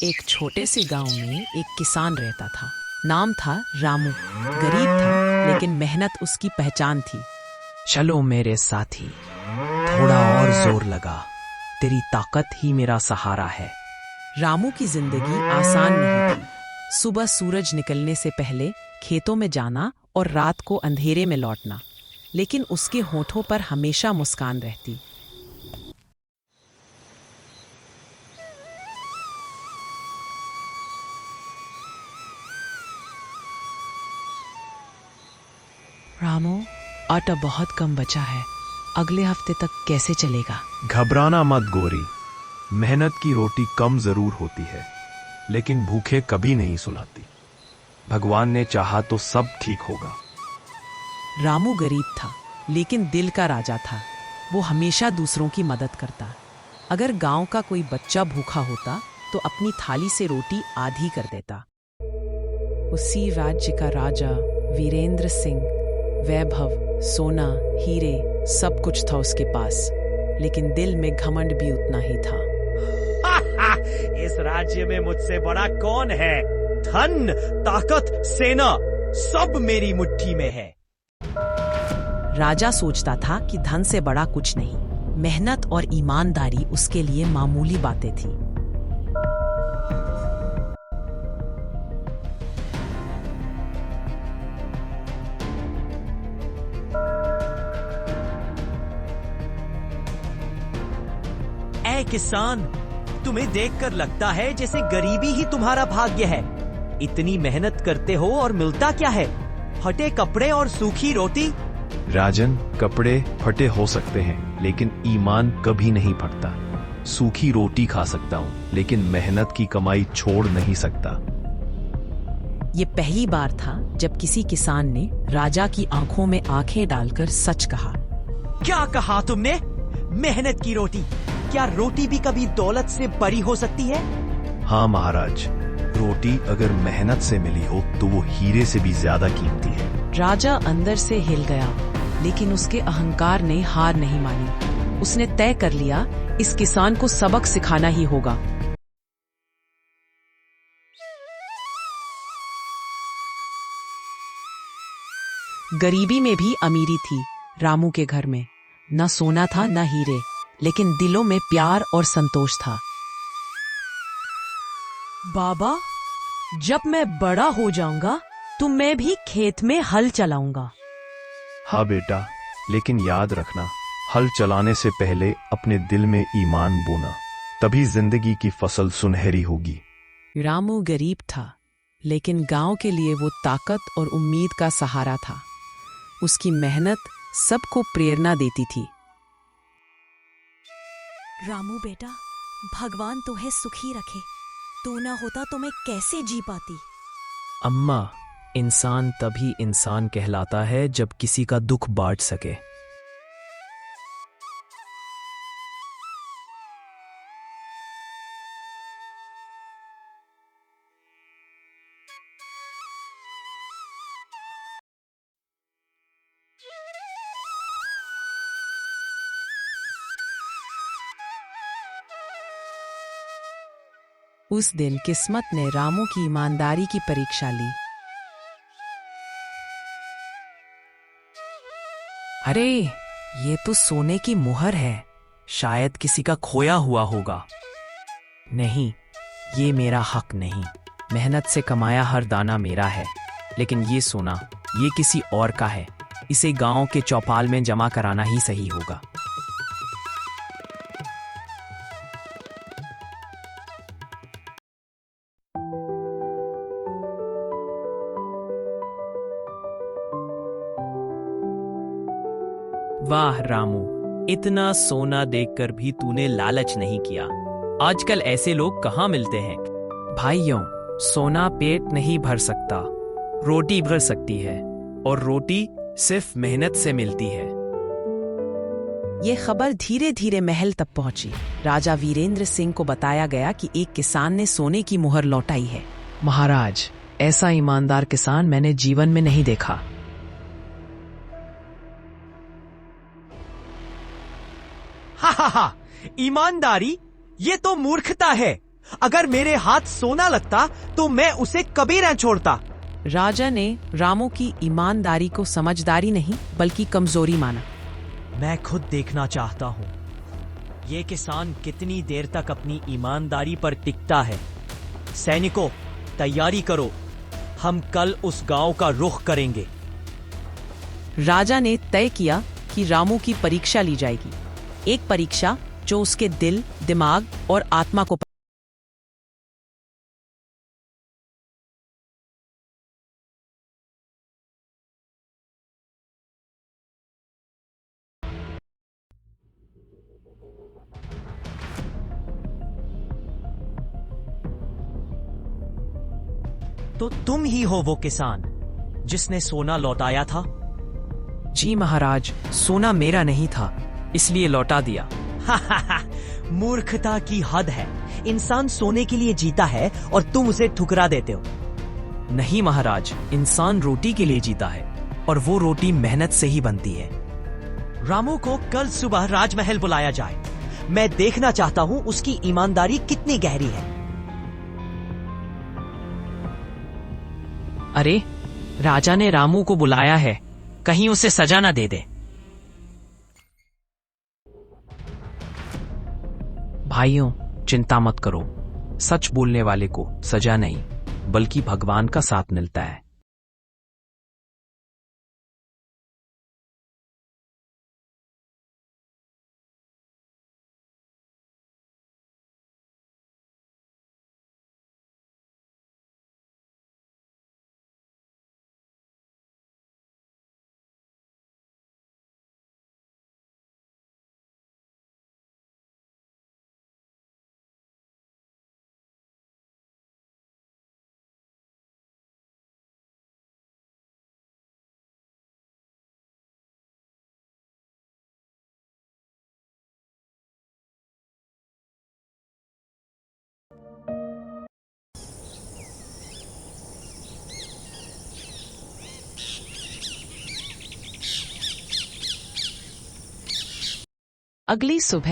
एक छोटे से गांव में एक किसान रहता था। नाम था रामू। गरीब था लेकिन मेहनत उसकी पहचान थी। चलो मेरे साथी, थोड़ा और जोर लगा, तेरी ताकत ही मेरा सहारा है। रामू की जिंदगी आसान नहीं थी। सुबह सूरज निकलने से पहले खेतों में जाना और रात को अंधेरे में लौटना, लेकिन उसके होठों पर हमेशा मुस्कान रहती। रामू, आटा बहुत कम बचा है, अगले हफ्ते तक कैसे चलेगा? घबराना मत गोरी, मेहनत की रोटी कम जरूर होती है, लेकिन भूखे कभी नहीं सुलाती। भगवान ने चाहा तो सब ठीक होगा। रामू गरीब था लेकिन दिल का राजा था। वो हमेशा दूसरों की मदद करता। अगर गांव का कोई बच्चा भूखा होता तो अपनी थाली से रोटी आधी कर देता। उसी राज्य का राजा वीरेंद्र सिंह, वैभव, सोना, हीरे सब कुछ था उसके पास, लेकिन दिल में घमंड भी उतना ही था। इस राज्य में मुझसे बड़ा कौन है? धन, ताकत, सेना सब मेरी मुट्ठी में है। राजा सोचता था कि धन से बड़ा कुछ नहीं, मेहनत और ईमानदारी उसके लिए मामूली बातें थी। ऐ किसान, तुम्हें देखकर लगता है जैसे गरीबी ही तुम्हारा भाग्य है। इतनी मेहनत करते हो और मिलता क्या है? फटे कपड़े और सूखी रोटी। राजन, कपड़े फटे हो सकते हैं लेकिन ईमान कभी नहीं फटता। सूखी रोटी खा सकता हूँ लेकिन मेहनत की कमाई छोड़ नहीं सकता। ये पहली बार था जब किसी किसान ने राजा की आंखों में आंखें डालकर सच कहा। क्या कहा तुमने? मेहनत की रोटी? क्या रोटी भी कभी दौलत से बड़ी हो सकती है? हाँ महाराज, रोटी अगर मेहनत से मिली हो तो वो हीरे से भी ज्यादा कीमती है। राजा अंदर से हिल गया, लेकिन उसके अहंकार ने हार नहीं मानी। उसने तय कर लिया, इस किसान को सबक सिखाना ही होगा। गरीबी में भी अमीरी थी रामू के घर में। न सोना था न हीरे, लेकिन दिलों में प्यार और संतोष था। बाबा, जब मैं बड़ा हो जाऊंगा तो मैं भी खेत में हल चलाऊंगा। हाँ बेटा, लेकिन याद रखना, हल चलाने से पहले अपने दिल में ईमान बोना, तभी जिंदगी की फसल सुनहरी होगी। रामू गरीब था, लेकिन गांव के लिए वो ताकत और उम्मीद का सहारा था। उसकी मेहनत सबको प्रेरणा देती थी। रामू बेटा, भगवान तुम्हें सुखी रखे। तू ना होता तो मैं कैसे जी पाती? अम्मा, इंसान तभी इंसान कहलाता है जब किसी का दुख बांट सके। उस दिन किस्मत ने रामू की ईमानदारी की परीक्षा ली। अरे, ये तो सोने की मुहर है, शायद किसी का खोया हुआ होगा। नहीं, ये मेरा हक नहीं। मेहनत से कमाया हर दाना मेरा है, लेकिन ये सोना, ये किसी और का है। इसे गांव के चौपाल में जमा कराना ही सही होगा। वाह रामू, इतना सोना देखकर भी तूने लालच नहीं किया। आजकल ऐसे लोग कहाँ मिलते हैं? भाइयों, सोना पेट नहीं भर सकता, रोटी भर सकती है, और रोटी सिर्फ मेहनत से मिलती है। ये खबर धीरे धीरे महल तक पहुंची। राजा वीरेंद्र सिंह को बताया गया कि एक किसान ने सोने की मुहर लौटाई है। महाराज, ऐसा ईमानदार किसान मैंने जीवन में नहीं देखा। हा हा हा, ईमानदारी? ये तो मूर्खता है। अगर मेरे हाथ सोना लगता तो मैं उसे कभी न छोड़ता। राजा ने रामू की ईमानदारी को समझदारी नहीं बल्कि कमजोरी माना। मैं खुद देखना चाहता हूं ये किसान कितनी देर तक अपनी ईमानदारी पर टिकता है। सैनिकों, तैयारी करो, हम कल उस गांव का रुख करेंगे। राजा ने तय किया कि रामू की परीक्षा ली जाएगी, एक परीक्षा जो उसके दिल, दिमाग और आत्मा को तो तुम ही हो वो किसान जिसने सोना लौटाया था? जी महाराज, सोना मेरा नहीं था, इसलिए लौटा दिया। मूर्खता की हद है। इंसान सोने के लिए जीता है और तुम उसे ठुकरा देते हो। नहीं महाराज, इंसान रोटी के लिए जीता है और वो रोटी मेहनत से ही बनती है। रामू को कल सुबह राजमहल बुलाया जाए। मैं देखना चाहता हूं उसकी ईमानदारी कितनी गहरी है। अरे, राजा ने रामू को बुलाया है, कहीं उसे सजा न दे दे। भाइयों, चिंता मत करो, सच बोलने वाले को सजा नहीं बल्कि भगवान का साथ मिलता है। अगली सुबह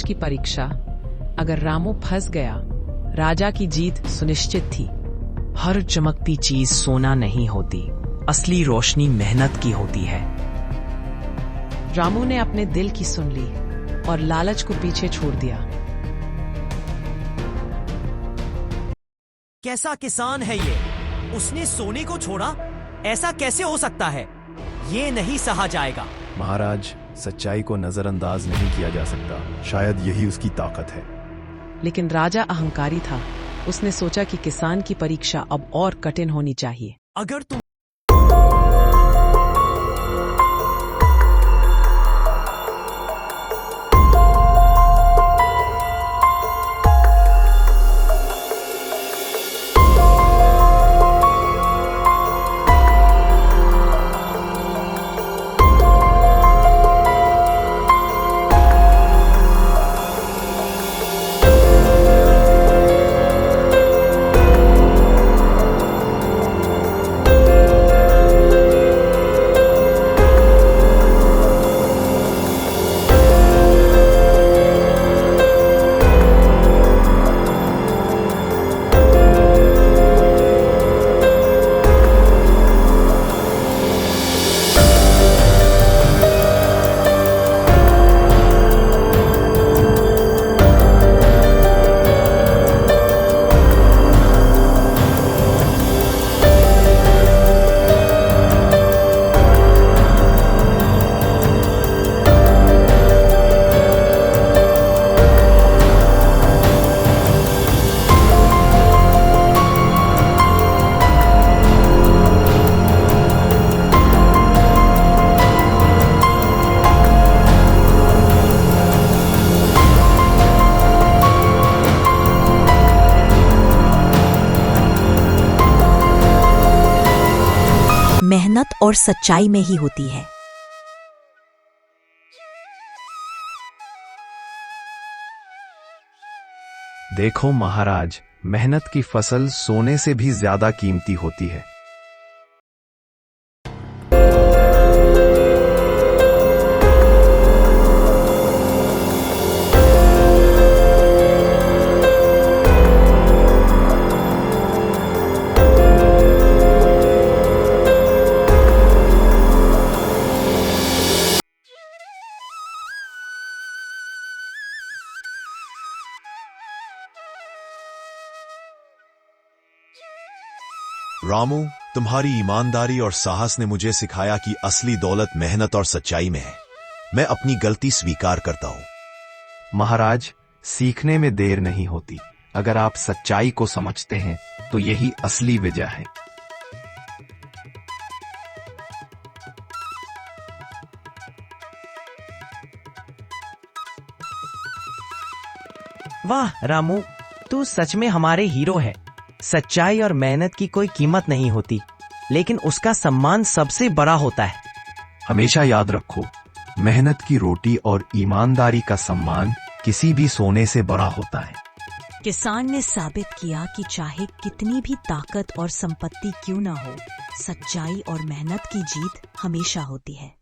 की परीक्षा, अगर रामू फंस गया, राजा की जीत सुनिश्चित थी। हर चमकती चीज सोना नहीं होती, असली रोशनी मेहनत की होती है। रामू ने अपने दिल की सुन ली और लालच को पीछे छोड़ दिया। कैसा किसान है ये? उसने सोने को छोड़ा? ऐसा कैसे हो सकता है? ये नहीं सहा जाएगा। महाराज, सच्चाई को नजरअंदाज नहीं किया जा सकता, शायद यही उसकी ताकत है। लेकिन राजा अहंकारी था। उसने सोचा कि किसान की परीक्षा अब और कठिन होनी चाहिए। अगर तुम और सच्चाई में ही होती है। देखो महाराज, मेहनत की फसल सोने से भी ज्यादा कीमती होती है। रामू, तुम्हारी ईमानदारी और साहस ने मुझे सिखाया कि असली दौलत मेहनत और सच्चाई में है। मैं अपनी गलती स्वीकार करता हूं। महाराज, सीखने में देर नहीं होती। अगर आप सच्चाई को समझते हैं तो यही असली विजय है। वाह रामू, तू सच में हमारे हीरो है। सच्चाई और मेहनत की कोई कीमत नहीं होती, लेकिन उसका सम्मान सबसे बड़ा होता है। हमेशा याद रखो, मेहनत की रोटी और ईमानदारी का सम्मान किसी भी सोने से बड़ा होता है। किसान ने साबित किया कि चाहे कितनी भी ताकत और संपत्ति क्यों ना हो, सच्चाई और मेहनत की जीत हमेशा होती है।